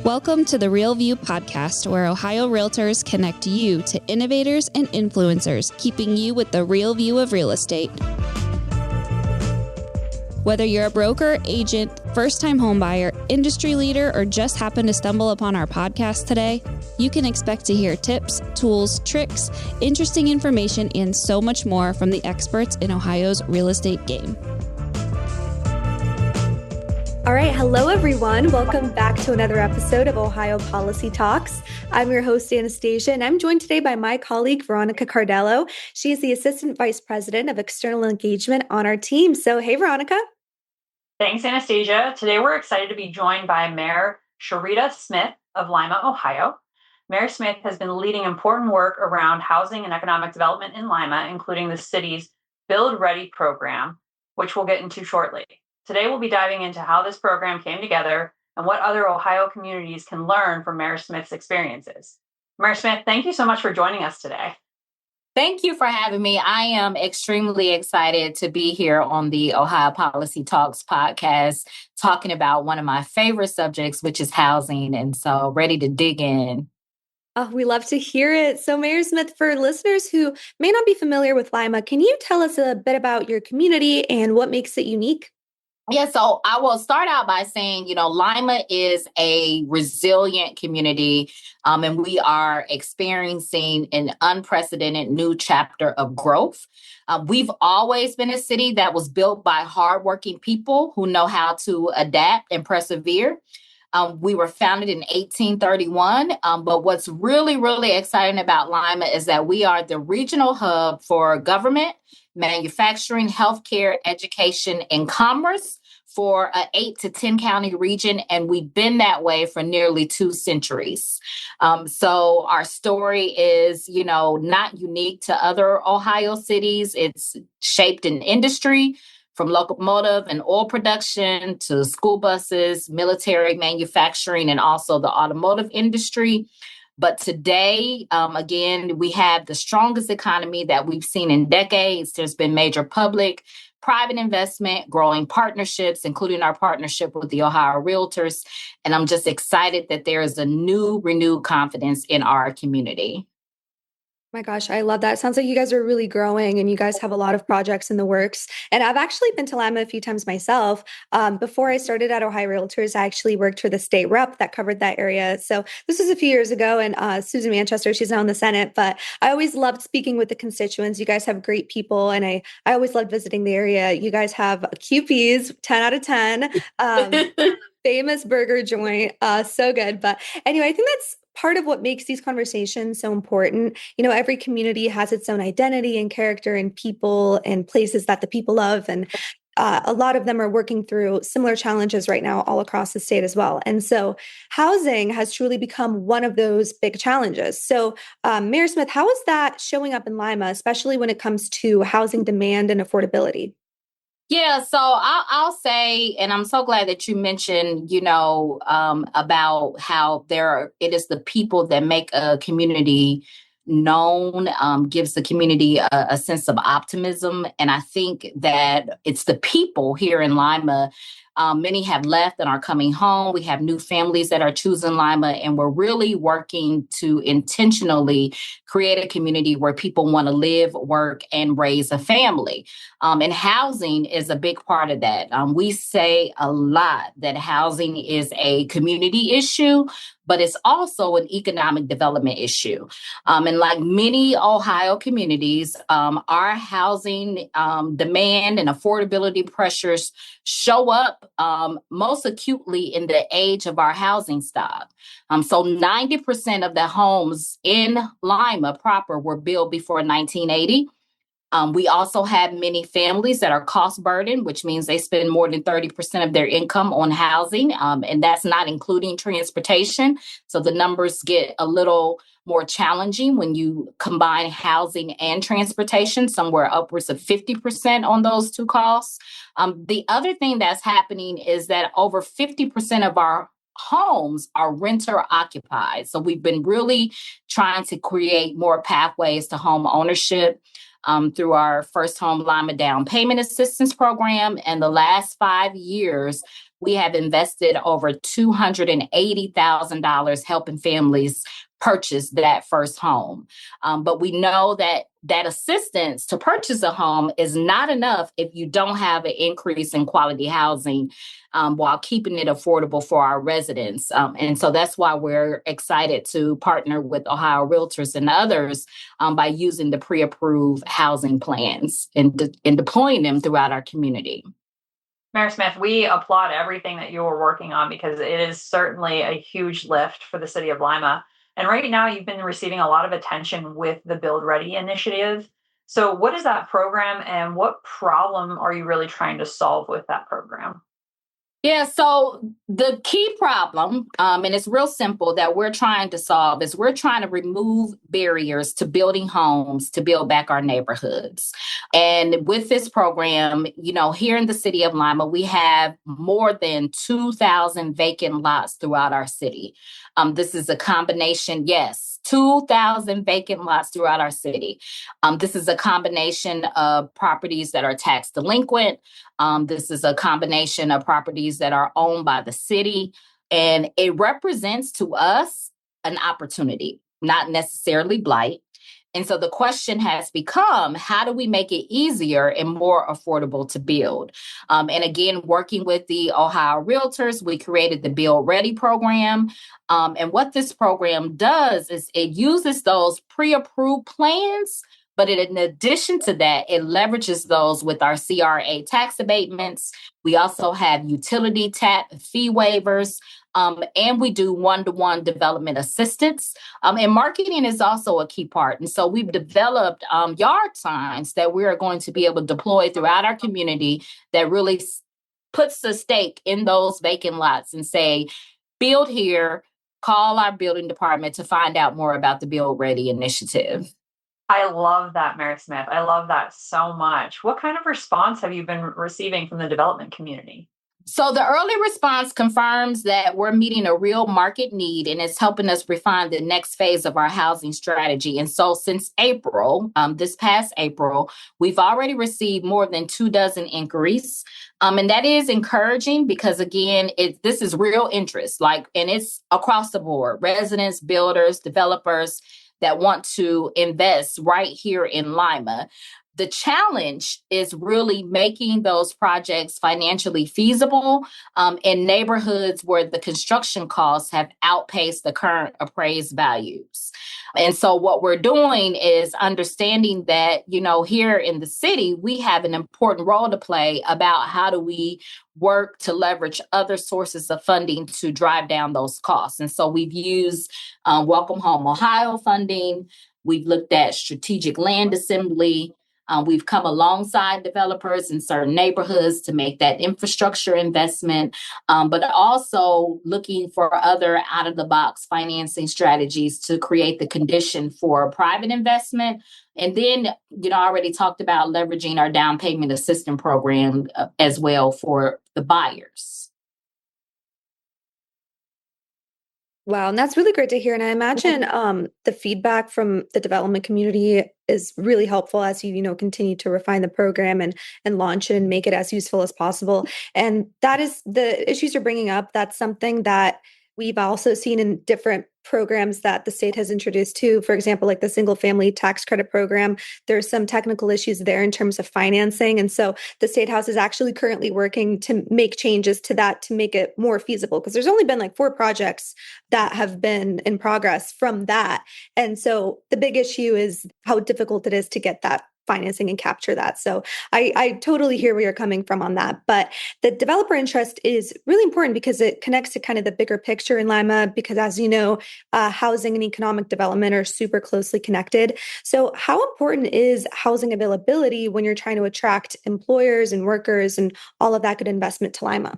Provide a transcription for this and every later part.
Welcome to the Real View podcast, where Ohio Realtors connect you to innovators and influencers, keeping you with the real view of real estate. Whether you're a broker, agent, first-time homebuyer, industry leader, or just happen to stumble upon our podcast today, you can expect to hear tips, tools, tricks, interesting information, and so much more from the experts in Ohio's real estate game. All right. Hello, everyone. Welcome back to another episode of Ohio Policy Talks. I'm your host, Anastasia, and I'm joined today by my colleague, Veronica Cardello. She is the Assistant Vice President of External Engagement on our team. So, hey, Veronica. Thanks, Anastasia. Today, we're excited to be joined by Mayor Sharetta Smith of Lima, Ohio. Mayor Smith has been leading important work around housing and economic development in Lima, including the city's Build Ready program, which we'll get into shortly. Today, we'll be diving into how this program came together and what other Ohio communities can learn from Mayor Smith's experiences. Mayor Smith, thank you so much for joining us today. Thank you for having me. I am extremely excited to be here on the Ohio Policy Talks podcast, talking about one of my favorite subjects, which is housing. And so ready to dig in. Oh, we love to hear it. So, Mayor Smith, for listeners who may not be familiar with Lima, can you tell us a bit about your community and what makes it unique? Yeah, so I will start out by saying, Lima is a resilient community, and we are experiencing an unprecedented new chapter of growth. We've always been a city that was built by hardworking people who know how to adapt and persevere. We were founded in 1831, but what's really, really exciting about Lima is that we are the regional hub for government, manufacturing, healthcare, education, and commerce for an 8 to 10 county region, and we've been that way for nearly 2 centuries. So our story is, not unique to other Ohio cities. It's shaped in industry, from locomotive and oil production to school buses, military manufacturing, and also the automotive industry. But today, again, we have the strongest economy that we've seen in decades. There's been major public, private investment, growing partnerships, including our partnership with the Ohio Realtors. And I'm just excited that there is a renewed confidence in our community. My gosh, I love that. Sounds like you guys are really growing and you guys have a lot of projects in the works. And I've actually been to Lima a few times myself. Before I started at Ohio Realtors, I actually worked for the state rep that covered that area. So this was a few years ago, and Susan Manchester, she's now in the Senate, but I always loved speaking with the constituents. You guys have great people, and I always loved visiting the area. You guys have QPs, 10 out of 10. Famous burger joint. So good. But anyway, I think that's part of what makes these conversations so important. Every community has its own identity and character and people and places that the people love. And a lot of them are working through similar challenges right now all across the state as well. And so housing has truly become one of those big challenges. So Mayor Smith, how is that showing up in Lima, especially when it comes to housing demand and affordability? Yeah, so I'll say, and I'm so glad that you mentioned, about how it is the people that make a community known, gives the community a sense of optimism. And I think that it's the people here in Lima. Many have left and are coming home. We have new families that are choosing Lima, and we're really working to intentionally create a community where people want to live, work, and raise a family. And housing is a big part of that. We say a lot that housing is a community issue, but it's also an economic development issue. And like many Ohio communities, our housing demand and affordability pressures show up most acutely in the age of our housing stock. So 90% of the homes in Lima proper were built before 1980. We also have many families that are cost burdened, which means they spend more than 30% of their income on housing, and that's not including transportation. So the numbers get a little more challenging when you combine housing and transportation, somewhere upwards of 50% on those two costs. The other thing that's happening is that over 50% of our homes are renter occupied. So we've been really trying to create more pathways to home ownership. Through our First Home Lima Down Payment Assistance Program. And the last 5 years, we have invested over $280,000 helping families purchase that first home. But we know that assistance to purchase a home is not enough if you don't have an increase in quality housing while keeping it affordable for our residents. And so that's why we're excited to partner with Ohio Realtors and others by using the pre-approved housing plans and deploying them throughout our community. Mayor Smith, we applaud everything that you are working on because it is certainly a huge lift for the city of Lima. And right now, you've been receiving a lot of attention with the Build Ready initiative. So what is that program and what problem are you really trying to solve with that program? Yeah, so the key problem, and it's real simple, that we're trying to solve is we're trying to remove barriers to building homes to build back our neighborhoods. And with this program, here in the city of Lima, we have more than 2,000 vacant lots throughout our city. This is a combination, yes, 2,000 vacant lots throughout our city. This is a combination of properties that are tax delinquent. This is a combination of properties that are owned by the city. And it represents to us an opportunity, not necessarily blight. And so the question has become, how do we make it easier and more affordable to build? And again, working with the Ohio Realtors, we created the Build Ready program. And what this program does is it uses those pre-approved plans, but in addition to that, it leverages those with our CRA tax abatements. We also have utility tap fee waivers, and we do one-to-one development assistance. And marketing is also a key part. And so we've developed yard signs that we are going to be able to deploy throughout our community that really puts a stake in those vacant lots and say, build here, call our building department to find out more about the Build Ready initiative. I love that, Mayor Smith. I love that so much. What kind of response have you been receiving from the development community? So the early response confirms that we're meeting a real market need, and it's helping us refine the next phase of our housing strategy. And so since April, this past April, we've already received more than 24 inquiries. And that is encouraging because, again, this is real interest, and it's across the board, residents, builders, developers that want to invest right here in Lima. The challenge is really making those projects financially feasible in neighborhoods where the construction costs have outpaced the current appraised values. And so what we're doing is understanding that, here in the city, we have an important role to play about how do we work to leverage other sources of funding to drive down those costs. And so we've used Welcome Home Ohio funding. We've looked at strategic land assembly. We've come alongside developers in certain neighborhoods to make that infrastructure investment, but also looking for other out-of-the-box financing strategies to create the condition for private investment. And then, I already talked about leveraging our down payment assistance program as well for the buyers. Wow, and that's really great to hear. And I imagine the feedback from the development community is really helpful as you continue to refine the program and launch it and make it as useful as possible. And that is the issues you're bringing up. That's something that we've also seen in different programs that the state has introduced too. For example, like the single family tax credit program, there's some technical issues there in terms of financing. And so the State House is actually currently working to make changes to that to make it more feasible, because there's only been like 4 projects that have been in progress from that. And so the big issue is how difficult it is to get that financing and capture that. So I totally hear where you're coming from on that. But the developer interest is really important because it connects to kind of the bigger picture in Lima, because as you know, housing and economic development are super closely connected. So how important is housing availability when you're trying to attract employers and workers and all of that good investment to Lima?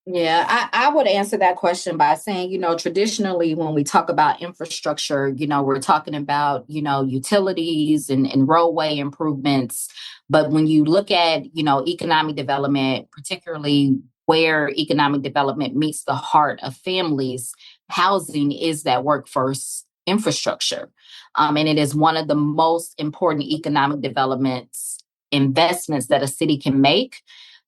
Yeah, I would answer that question by saying, traditionally when we talk about infrastructure, we're talking about, utilities and roadway improvements. But when you look at, economic development, particularly where economic development meets the heart of families, housing is that workforce infrastructure. And it is one of the most important economic developments investments that a city can make.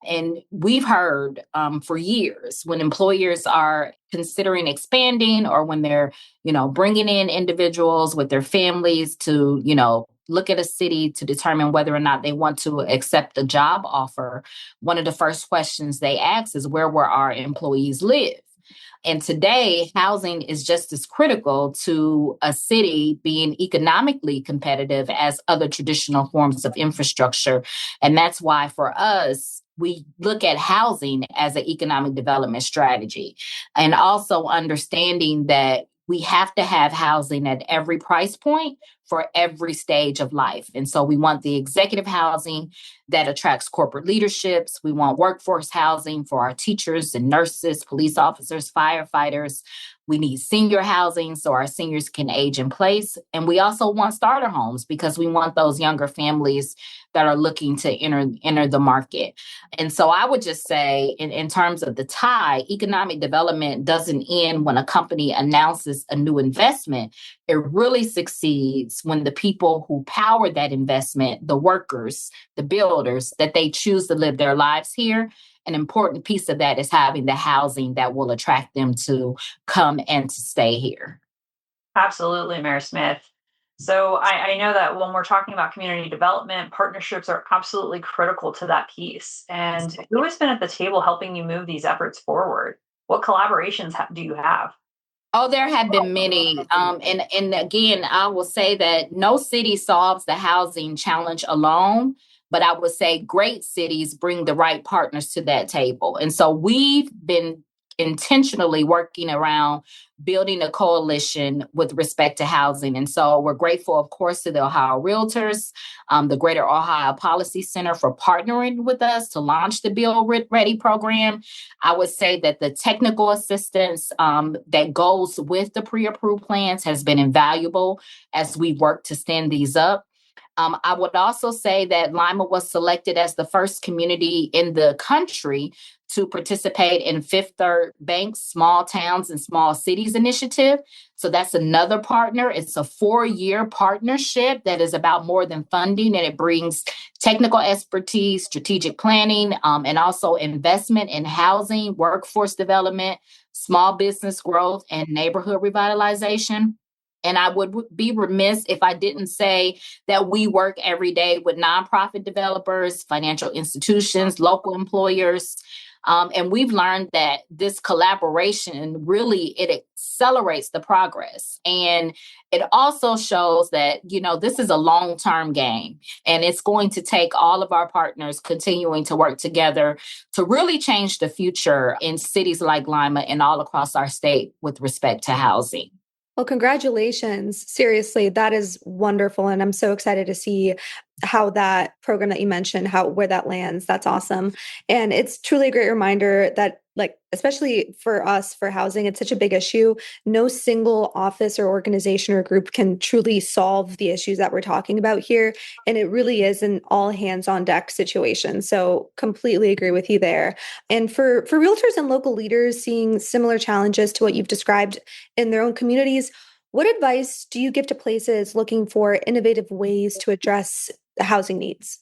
And we've heard for years when employers are considering expanding or when they're, bringing in individuals with their families to, look at a city to determine whether or not they want to accept a job offer, one of the first questions they ask is, where will our employees live? And today, housing is just as critical to a city being economically competitive as other traditional forms of infrastructure. And that's why for us, we look at housing as an economic development strategy, and also understanding that we have to have housing at every price point for every stage of life. And so we want the executive housing that attracts corporate leaderships. We want workforce housing for our teachers and nurses, police officers, firefighters. We need senior housing so our seniors can age in place. And we also want starter homes because we want those younger families that are looking to enter the market. And so I would just say in terms of the tie, economic development doesn't end when a company announces a new investment. It really succeeds when the people who power that investment, the workers, the builders, that they choose to live their lives here. An important piece of that is having the housing that will attract them to come and to stay here. Absolutely, Mayor Smith. So I know that when we're talking about community development, partnerships are absolutely critical to that piece. And who has been at the table helping you move these efforts forward? What collaborations do you have? Oh, there have been many. And again, I will say that no city solves the housing challenge alone, but I would say great cities bring the right partners to that table. And so we've been intentionally working around building a coalition with respect to housing. And so we're grateful, of course, to the Ohio Realtors, the Greater Ohio Policy Center for partnering with us to launch the Bill Ready program. I would say that the technical assistance that goes with the pre-approved plans has been invaluable as we work to stand these up. I would also say that Lima was selected as the first community in the country to participate in Fifth Third Bank's Small Towns and Small Cities initiative. So that's another partner. It's a 4-year partnership that is about more than funding, and it brings technical expertise, strategic planning, and also investment in housing, workforce development, small business growth, and neighborhood revitalization. And I would be remiss if I didn't say that we work every day with nonprofit developers, financial institutions, local employers. And we've learned that this collaboration really, it accelerates the progress. And it also shows that, this is a long-term game. And it's going to take all of our partners continuing to work together to really change the future in cities like Lima and all across our state with respect to housing. Well, congratulations. Seriously, that is wonderful. And I'm so excited to see how that program that you mentioned, where that lands. That's awesome. And it's truly a great reminder that, especially for us, for housing, it's such a big issue. No single office or organization or group can truly solve the issues that we're talking about here. And it really is an all hands on deck situation. So completely agree with you there. And for realtors and local leaders seeing similar challenges to what you've described in their own communities, what advice do you give to places looking for innovative ways to address the housing needs?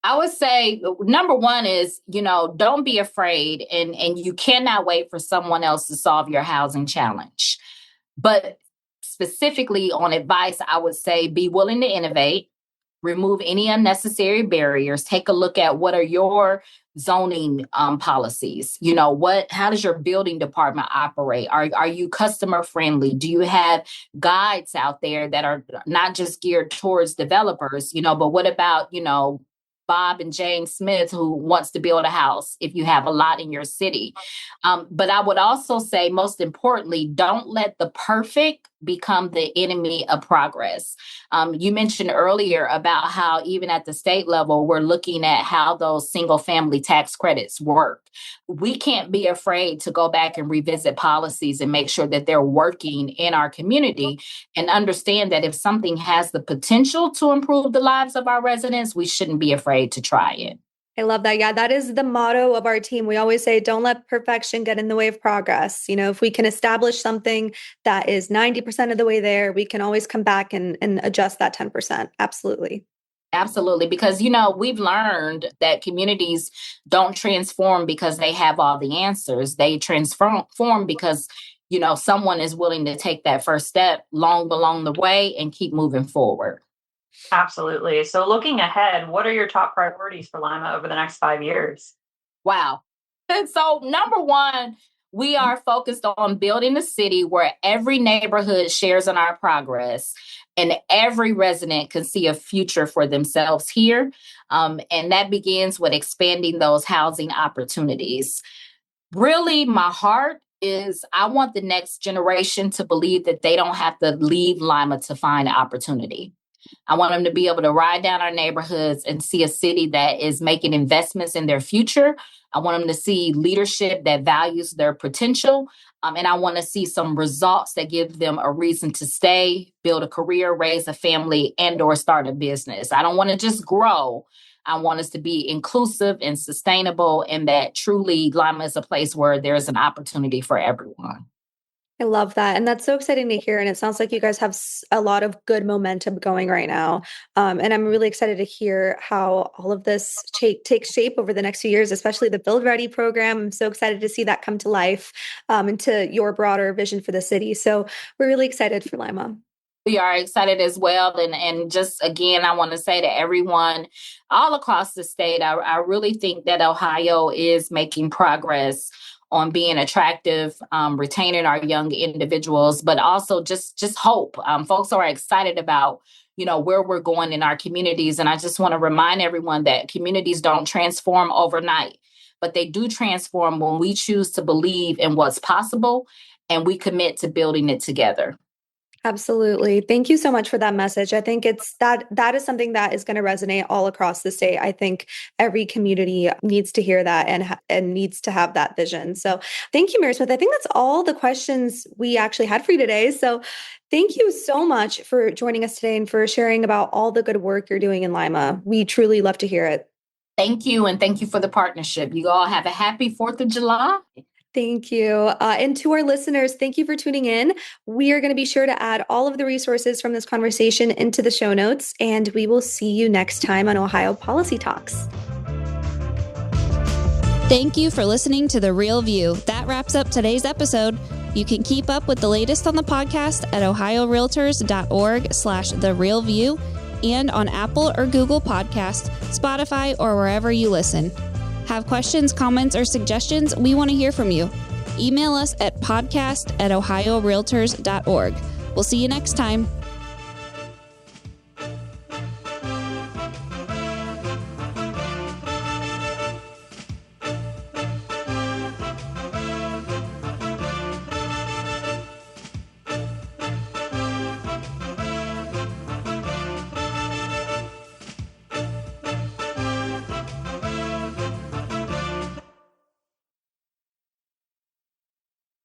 I would say number one is, don't be afraid, and you cannot wait for someone else to solve your housing challenge. But specifically on advice, I would say be willing to innovate, remove any unnecessary barriers, take a look at what are your zoning policies. How does your building department operate? Are you customer friendly? Do you have guides out there that are not just geared towards developers, but what about, Bob and Jane Smith who wants to build a house if you have a lot in your city. But I would also say, most importantly, don't let the perfect become the enemy of progress. You mentioned earlier about how even at the state level, we're looking at how those single family tax credits work. We can't be afraid to go back and revisit policies and make sure that they're working in our community, and understand that if something has the potential to improve the lives of our residents, we shouldn't be afraid to try it. I love that. Yeah, that is the motto of our team. We always say, don't let perfection get in the way of progress. If we can establish something that is 90% of the way there, we can always come back and adjust that 10%. Absolutely. Absolutely. Because, we've learned that communities don't transform because they have all the answers. They transform because, someone is willing to take that first step along the way and keep moving forward. Absolutely. So looking ahead, what are your top priorities for Lima over the next 5 years? Wow. And so number one, we are focused on building a city where every neighborhood shares in our progress and every resident can see a future for themselves here. And that begins with expanding those housing opportunities. Really, my heart is I want the next generation to believe that they don't have to leave Lima to find opportunity. I want them to be able to ride down our neighborhoods and see a city that is making investments in their future. I want them to see leadership that values their potential. And I want to see some results that give them a reason to stay, build a career, raise a family, and or start a business. I don't want to just grow. I want us to be inclusive and sustainable, and that truly Lima is a place where there's an opportunity for everyone. I love that. And that's so exciting to hear. And it sounds like you guys have a lot of good momentum going right now. And I'm really excited to hear how all of this takes shape over the next few years, especially the Build Ready program. I'm so excited to see that come to life and to your broader vision for the city. So we're really excited for Lima. We are excited as well. And just, again, I want to say to everyone all across the state, I really think that Ohio is making progress on being attractive, retaining our young individuals, but also just hope. Folks are excited about, where we're going in our communities. And I just want to remind everyone that communities don't transform overnight, but they do transform when we choose to believe in what's possible and we commit to building it together. Absolutely. Thank you so much for that message. I think that is something that is going to resonate all across the state. I think every community needs to hear that and needs to have that vision. So thank you, Mayor Smith. I think that's all the questions we actually had for you today. So thank you so much for joining us today and for sharing about all the good work you're doing in Lima. We truly love to hear it. Thank you. And thank you for the partnership. You all have a happy 4th of July. Thank you. And to our listeners, thank you for tuning in. We are going to be sure to add all of the resources from this conversation into the show notes, and we will see you next time on Ohio Policy Talks. Thank you for listening to The Real View. That wraps up today's episode. You can keep up with the latest on the podcast at ohiorealtors.org/therealview and on Apple or Google Podcasts, Spotify, or wherever you listen. Have questions, comments, or suggestions? We want to hear from you. Email us at podcast@ohiorealtors.org. We'll see you next time.